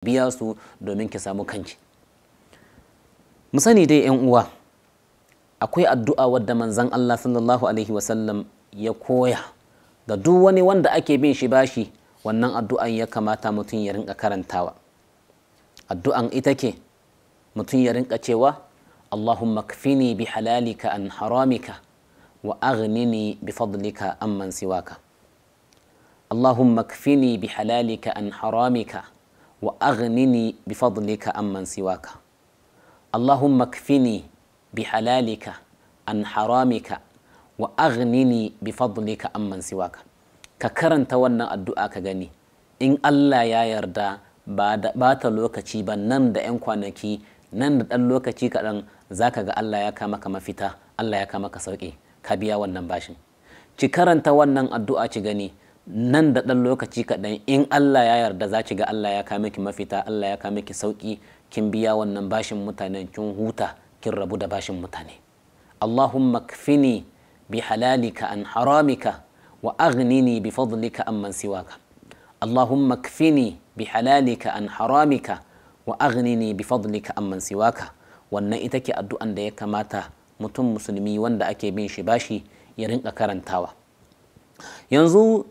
biya su domin ki samu kanki. Mu sani dai yan uwa, akwai addu'a wadda manzon Allah sallallahu alaihi wasallam ya koya ga duk wani wanda ake bin shi bashi. Wannan addu'an ya kamata mutum ya rinka karantawa. Addu'an ita ke mutum ya rinka cewa Allahumma kfini bi halalika an haramika wa aghnini bi fadlika amman siwaka. Allahumma kfini bi halalika an haramika wa aghnini bi fadlika amman siwaka. Allahumma kfini bi halalika an haramika wa aghnini bi fadlika amman siwaka. Ka karanta wannan addu'a ka gani, in Allah ya yarda ba ta lokaci ba, nan da 'yan kwanaki, nan da ɗan lokaci kaɗan za ka ga Allah ya kama ka mafita, Allah ya kama ka sauƙi, ka biya wannan bashin. Ki karanta wannan addu'a ki gani, nan da ɗan lokaci kaɗan in Allah ya yarda za ki ga Allah ya kama ki mafita, Allah ya kama ki sauƙi, kin biya wannan bashin mutanen, kin huta, kin rabu da bashin mutane. Allahumma kfini bi halalika an haramika wa aghnini bi fadlika amman siwaka. Allahumma kfini bi halalika an haramika wa aghnini bi fadlika amman siwaka. Wannan ita ke addu'an da ya kamata mutum musulmi wanda ake bin shi bashi ya rinka karantawa. Yanzu